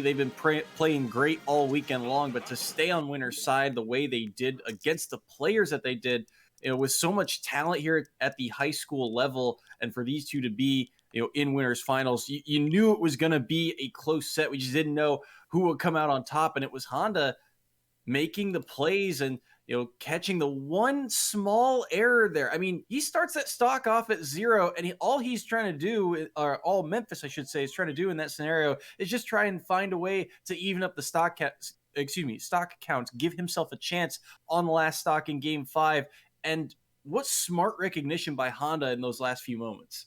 they've been playing great all weekend long, but to stay on winner's side the way they did against the players that they did, with so much talent here at the high school level, and for these two to be, in winners finals, you knew it was going to be a close set. We just didn't know who would come out on top, and it was Honda making the plays and catching the one small error there. I mean, he starts that stock off at 0, and all he's trying to do, or all Memphis, I should say, is trying to do in that scenario is just try and find a way to even up the stock counts, give himself a chance on the last stock in Game 5. And what smart recognition by Honda in those last few moments.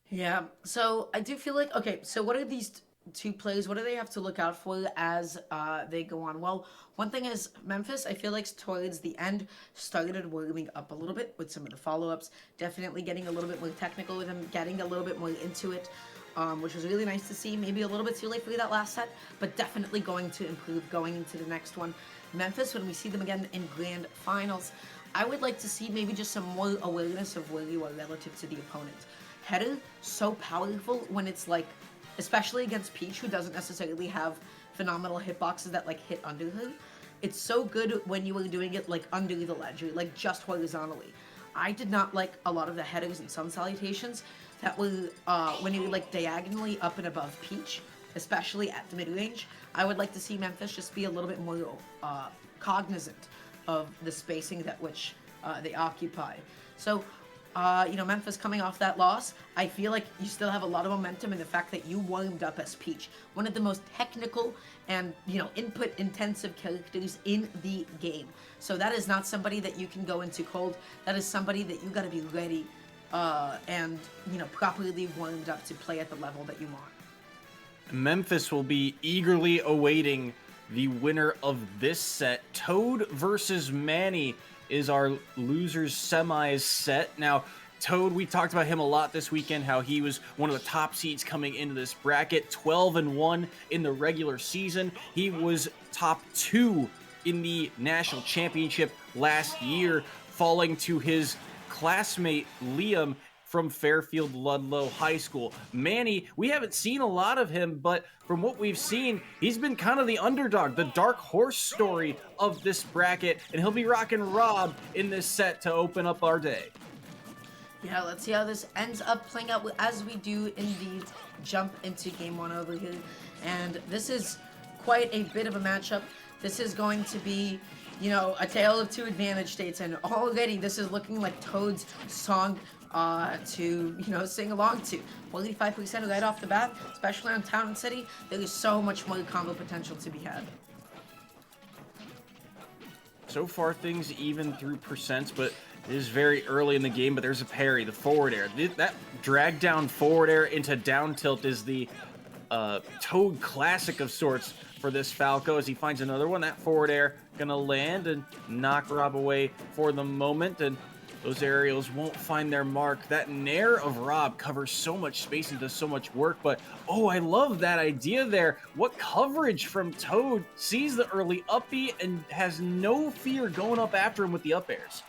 Yeah, so I do feel like, okay, so what are these two plays? What do they have to look out for as they go on? Well, one thing is Memphis, I feel like towards the end, started warming up a little bit with some of the follow-ups, definitely getting a little bit more technical with him, getting a little bit more into it, which was really nice to see. Maybe a little bit too late for that last set, but definitely going to improve going into the next one. Memphis, when we see them again in grand finals, I would like to see maybe just some more awareness of where you are relative to the opponent. Header, so powerful when it's like, especially against Peach, who doesn't necessarily have phenomenal hitboxes that like hit under her. It's so good when you were doing it like under the ledge, or like just horizontally. I did not like a lot of the headers and sun salutations that were when you were like diagonally up and above Peach, especially at the mid range. I would like to see Memphis just be a little bit more cognizant of the spacing that which they occupy. So, Memphis coming off that loss, I feel like you still have a lot of momentum in the fact that you warmed up as Peach, one of the most technical and, input-intensive characters in the game. So that is not somebody that you can go into cold. That is somebody that you got to be ready and, properly warmed up to play at the level that you want. Memphis will be eagerly awaiting the winner of this set. Toad versus Manny is our losers semis set. Now, Toad, we talked about him a lot this weekend, how he was one of the top seeds coming into this bracket, 12-1 in the regular season. He was top 2 in the national championship last year, falling to his classmate Liam from Fairfield Ludlow High School. Manny, we haven't seen a lot of him, but from what we've seen, he's been kind of the underdog, the dark horse story of this bracket, and he'll be rocking R.O.B in this set to open up our day. Yeah, let's see how this ends up playing out as we do indeed jump into game 1 over here. And this is quite a bit of a matchup. This is going to be, a tale of two advantage states, and already this is looking like Toad's song to sing along to. 45% right off the bat, especially on Town and City. There is so much more combo potential to be had. So far, things even through percents, but it is very early in the game. But there's a parry, the forward air. That drag down forward air into down tilt is the Toad classic of sorts for this Falco as he finds another one. That forward air gonna land and knock R.O.B away for the moment, and those aerials won't find their mark. That Nair of R.O.B covers so much space and does so much work, but I love that idea there. What coverage from Toad, sees the early up B and has no fear going up after him with the up airs.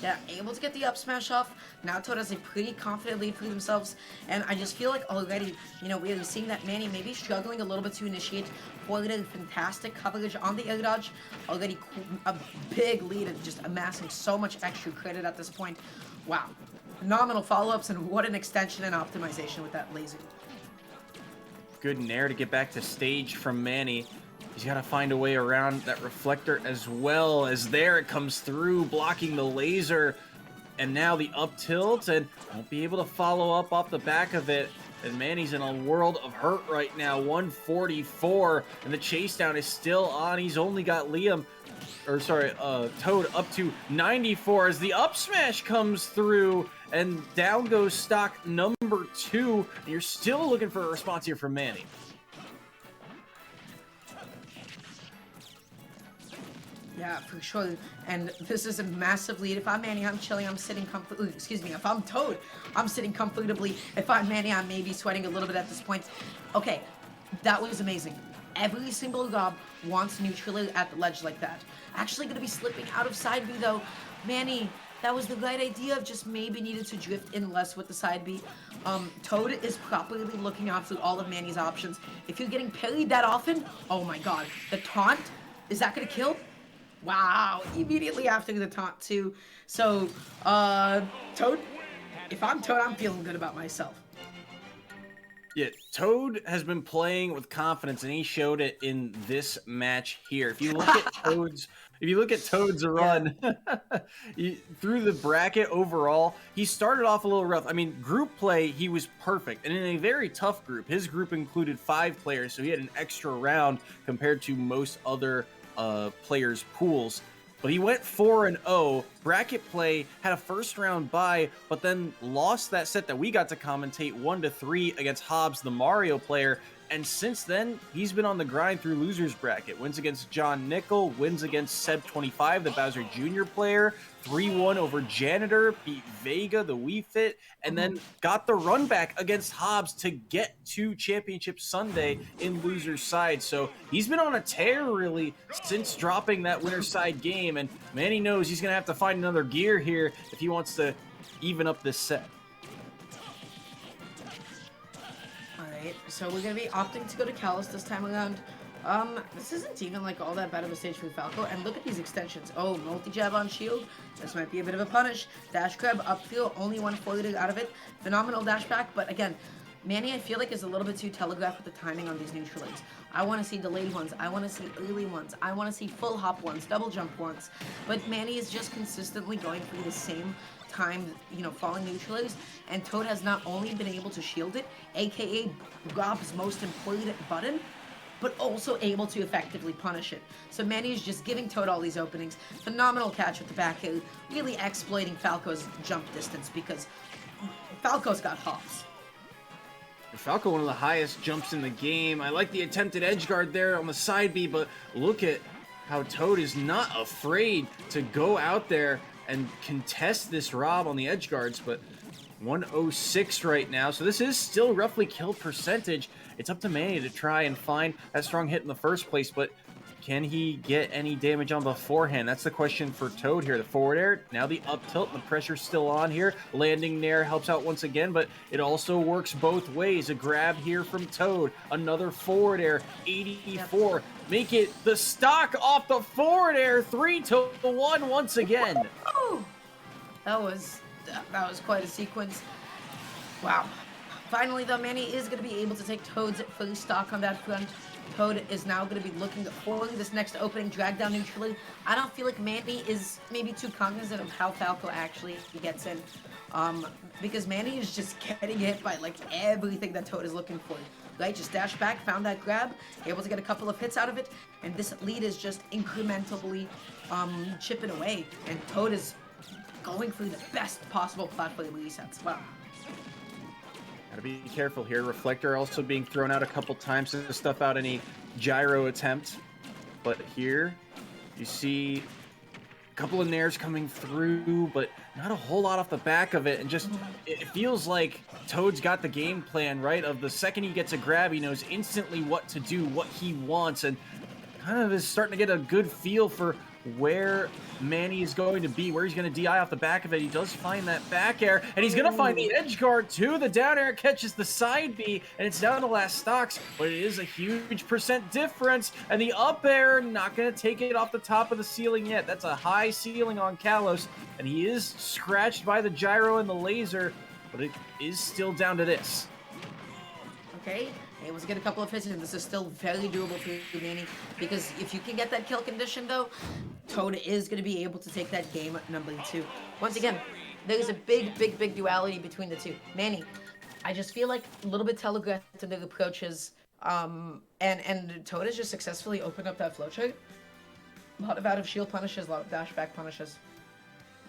Yeah, able to get the up smash off. Now Toad has a pretty confident lead for themselves, and I just feel like already, we are seeing that Manny maybe struggling a little bit to initiate. Forwarded fantastic coverage on the air dodge. Already a big lead and just amassing so much extra credit at this point. Wow. Phenomenal follow-ups, and what an extension and optimization with that laser. Good Nair to get back to stage from Manny. He's got to find a way around that reflector as well, as there it comes through, blocking the laser. And now the up tilt, and won't be able to follow up off the back of it. And Manny's in a world of hurt right now, 144, and the chase down is still on. He's only got Toad up to 94 as the up smash comes through, and down goes stock number 2. And you're still looking for a response here from Manny. Yeah, for sure. And this is a massive lead. If I'm Manny, I'm chilling. I'm sitting comfortably. Excuse me. If I'm Toad, I'm sitting comfortably. If I'm Manny, I'm maybe sweating a little bit at this point. Okay, that was amazing. Every single R.O.B wants neutral at the ledge like that. Actually going to be slipping out of side B, though. Manny That was the right idea of just maybe needed to drift in less with the side B. Toad is properly looking after all of Manny's options. If you're getting parried that often, oh my god. The taunt, is that gonna kill? Wow, immediately after the taunt too. So, Toad, if I'm Toad, I'm feeling good about myself. Yeah, Toad has been playing with confidence, and he showed it in this match here. If you look at Toad's run through the bracket overall, he started off a little rough. I mean, group play, he was perfect, and in a very tough group. His group included 5 players, so he had an extra round compared to most other players' pools. But he went 4-0. Bracket play had a first round bye, but then lost that set that we got to commentate 1-3 against Hobbs, the Mario player. And since then, he's been on the grind through losers bracket. Wins against John Nickel, wins against Seb25, the Bowser Jr. player, 3-1 over Janitor, beat Vega, the Wii Fit, and then got the run back against Hobbs to get to Championship Sunday in loser's side. So he's been on a tear, really, since dropping that winner's side game, and Manny knows he's going to have to find another gear here if he wants to even up this set. So we're going to be opting to go to Callus this time around. This isn't even like all that bad of a stage for Falco. And look at these extensions. Oh, multi-jab on shield. This might be a bit of a punish. Dash grab upfield, only one forward out of it. Phenomenal dash back, but again, Manny, I feel like, is a little bit too telegraphed with the timing on these neutral legs. I want to see delayed ones. I want to see early ones. I want to see full hop ones, double jump ones. But Manny is just consistently going through the same time, falling neutral legs. And Toad has not only been able to shield it, aka Rob's most important button, but also able to effectively punish it. So Manny is just giving Toad all these openings. Phenomenal catch with the back air, really exploiting Falco's jump distance because Falco's got hops. Falco, one of the highest jumps in the game. I like the attempted edge guard there on the side B, but look at how Toad is not afraid to go out there and contest this R.O.B on the edge guards, but 106 right now, so this is still roughly kill percentage. It's up to Manny to try and find that strong hit in the first place, but can he get any damage on the forehand? That's the question for Toad here. The forward air, now the up tilt, the pressure's still on here. Landing Nair helps out once again, but it also works both ways. A grab here from Toad, another forward air, 84. Make it the stock off the forward air, 3-1 once again. Oh, that was quite a sequence. Wow. Finally, though, Manny is going to be able to take Toad's fully stock on that front. Toad is now going to be looking for this next opening, drag down neutrally. I don't feel like Manny is maybe too cognizant of how Falco actually gets in. Because Manny is just getting hit by like everything that Toad is looking for. Right, just dash back, found that grab, able to get a couple of hits out of it, and this lead is just incrementally chipping away. And Toad is going for the best possible platform resets. Wow. Gotta be careful here. Reflector also being thrown out a couple times to stuff out any gyro attempt. But here, you see a couple of nairs coming through, but not a whole lot off the back of it. And just, it feels like Toad's got the game plan, right? Of the second he gets a grab, he knows instantly what to do, what he wants, and kind of is starting to get a good feel for where Manny is going to be, where he's going to DI off the back of it. He does find that back air, and he's going to find the edge guard too. The down air catches the side B, and it's down to last stocks, but it is a huge percent difference, and the up air, not going to take it off the top of the ceiling yet. That's a high ceiling on Kalos, and he is scratched by the gyro and the laser, but it is still down to this. Okay, able to get a couple of hits, and this is still very doable for Manny, because if you can get that kill condition, though, Toad is going to be able to take that game number 2. Once again, there's a big duality between the two. Manny, I just feel like a little bit telegraphed in their approaches, and Toad has just successfully opened up that flowchart. A lot of out of shield punishes, a lot of dash back punishes.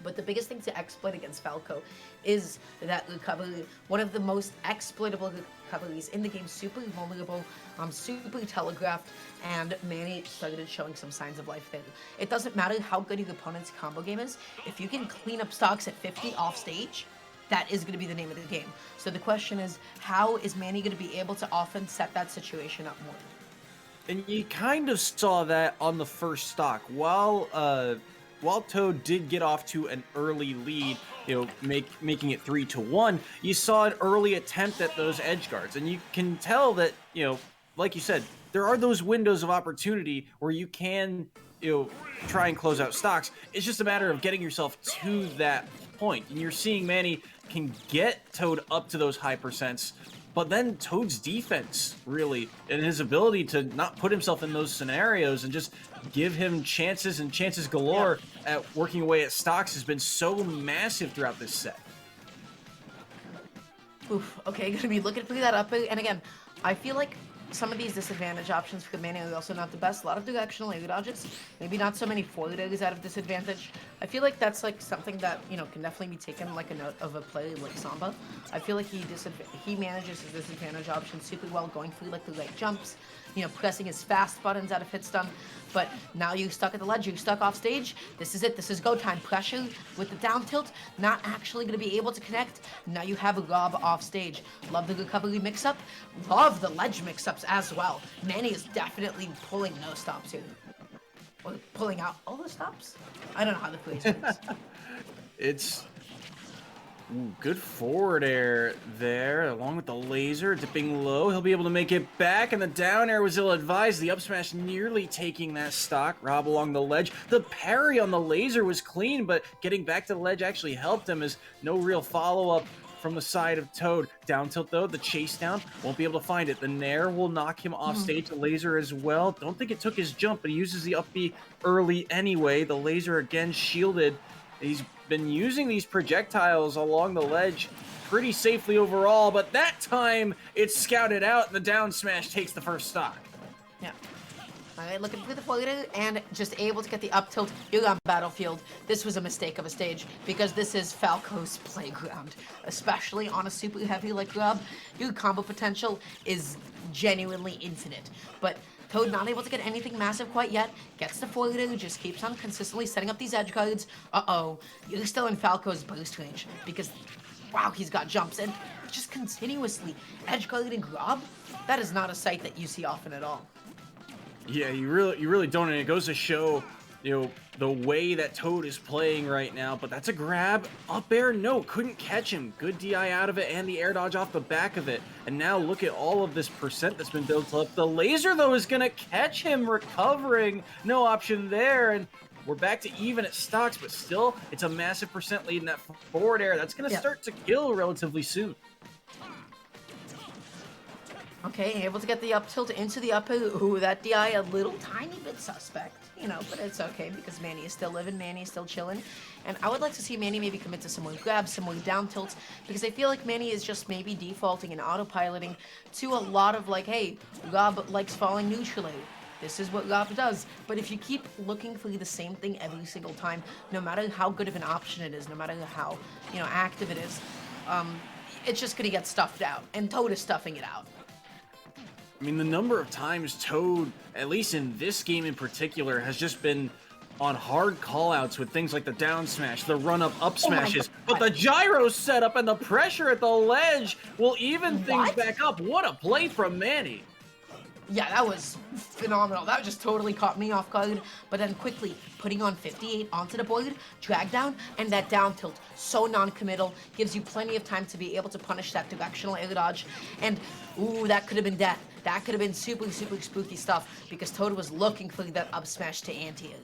But the biggest thing to exploit against Falco is that recovery, one of the most exploitable recoveries in the game, super vulnerable, super telegraphed, and Manny started showing some signs of life there. It doesn't matter how good your opponent's combo game is, if you can clean up stocks at 50 off stage, that is going to be the name of the game. So the question is, how is Manny going to be able to often set that situation up more? And you kind of saw that on the first stock. While while Toad did get off to an early lead, making it 3-1, you saw an early attempt at those edge guards, and you can tell that, like you said, there are those windows of opportunity where you can, try and close out stocks. It's just a matter of getting yourself to that point, and you're seeing Manny can get Toad up to those high percents. But then Toad's defense, really, and his ability to not put himself in those scenarios and just give him chances and chances galore at working away at stocks has been so massive throughout this set. Oof, okay, gonna be looking for that up. And again, I feel like some of these disadvantage options for Manny are also not the best. A lot of directional air dodges, maybe not so many forward airs out of disadvantage. I feel like that's like something that, can definitely be taken like a note of a play like Samba. I feel like he manages his disadvantage options super well, going through like the right jumps, pressing his fast buttons out of hit stun. But now you're stuck at the ledge, you're stuck off stage. This is it, this is go time. Pressure with the down tilt, not actually gonna be able to connect. Now you have a R.O.B off stage. Love the recovery mix-up, love the ledge mix-ups as well. Manny is definitely pulling no stops here. Or pulling out all the stops? I don't know how the phrase works. It's good forward air there, along with the laser, dipping low. He'll be able to make it back, and the down air was ill-advised. The up smash nearly taking that stock. R.O.B along the ledge. The parry on the laser was clean, but getting back to the ledge actually helped him, as no real follow-up from the side of Toad. Down tilt though, the chase down, won't be able to find it. The Nair will knock him off stage, the laser as well. Don't think it took his jump, but he uses the up B early anyway. The laser again shielded. He's been using these projectiles along the ledge pretty safely overall, but that time it's scouted out and the down smash takes the first stock. Yeah. Alright, looking for the forward and just able to get the up tilt. You're on Battlefield. This was a mistake of a stage because this is Falco's playground. Especially on a super heavy like R.O.B, your combo potential is genuinely infinite. But Toad not able to get anything massive quite yet. Gets the forward air, just keeps on consistently setting up these edge guards. Uh-oh, you're still in Falco's burst range because, wow, he's got jumps and just continuously edge guarding R.O.B. That is not a sight that you see often at all. Yeah, you really don't, and it goes to show, the way that Toad is playing right now. But that's a grab. Up air, no, couldn't catch him. Good DI out of it and the air dodge off the back of it. And now look at all of this percent that's been built up. The laser, though, is going to catch him recovering. No option there, and we're back to even at stocks, but still, it's a massive percent lead in that forward air. That's going to start to kill relatively soon. Okay, able to get the up tilt into the up. Ooh, that DI a little tiny bit suspect, but it's okay because Manny is still living, Manny is still chilling. And I would like to see Manny maybe commit to some more grabs, some more down tilts, because I feel like Manny is just maybe defaulting and autopiloting to a lot of like, hey, R.O.B likes falling neutrally. This is what R.O.B does. But if you keep looking for the same thing every single time, no matter how good of an option it is, no matter how, active it is, it's just gonna get stuffed out. And Toad is stuffing it out. I mean, the number of times Toad, at least in this game in particular, has just been on hard callouts with things like the down smash, the up smashes, but the gyro setup and the pressure at the ledge will even things back up. What a play from Manny. Yeah, that was phenomenal. That just totally caught me off guard. But then quickly putting on 58 onto the board, drag down, and that down tilt. So non-committal, gives you plenty of time to be able to punish that directional air dodge. And, ooh, that could have been death. That could have been super, super spooky stuff because Toad was looking for that up smash to anti-air.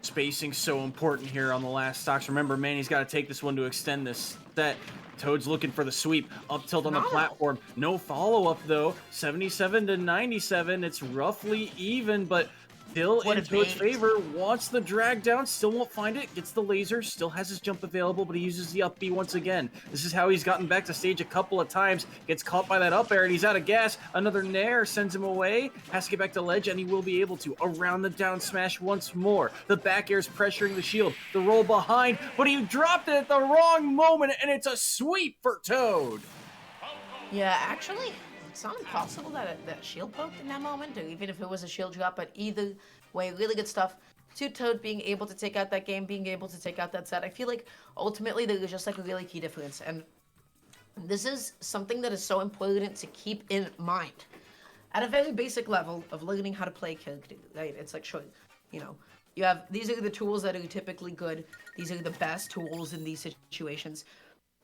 Spacing's so important here on the last stocks. Remember, Manny's got to take this one to extend this set. Toad's looking for the sweep. Up tilt on the platform. No follow-up, though. 77 to 97. It's roughly even, but still in Toad's favor. Wants the drag down. Still won't find it. Gets the laser. Still has his jump available, but he uses the up B once again. This is how he's gotten back to stage a couple of times. Gets caught by that up air, and he's out of gas. Another Nair sends him away. Has to get back to ledge, and he will be able to. Around the down smash once more. The back air's pressuring the shield. The roll behind, but he dropped it at the wrong moment, and it's a sweep for Toad. Yeah, actually, it's not impossible that shield poked in that moment, or even if it was a shield drop, but either way, really good stuff. To Toad being able to take out that game, being able to take out that set. I feel like ultimately there was just like a really key difference, and this is something that is so important to keep in mind. At a very basic level of learning how to play character, right? It's like, sure, You have these are the tools that are typically good. These are the best tools in these situations.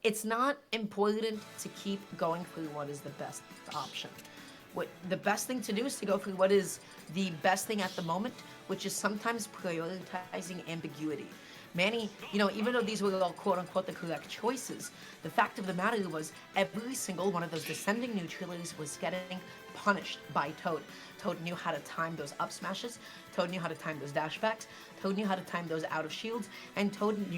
It's not important to keep going for what is the best option. What the best thing to do is to go for what is the best thing at the moment, which is sometimes prioritizing ambiguity. Manny, even though these were all quote unquote the correct choices, the fact of the matter was every single one of those descending neutralities was getting punished by Toad. Toad knew how to time those up smashes, Toad knew how to time those dashbacks, Toad knew how to time those out of shields, and Toad knew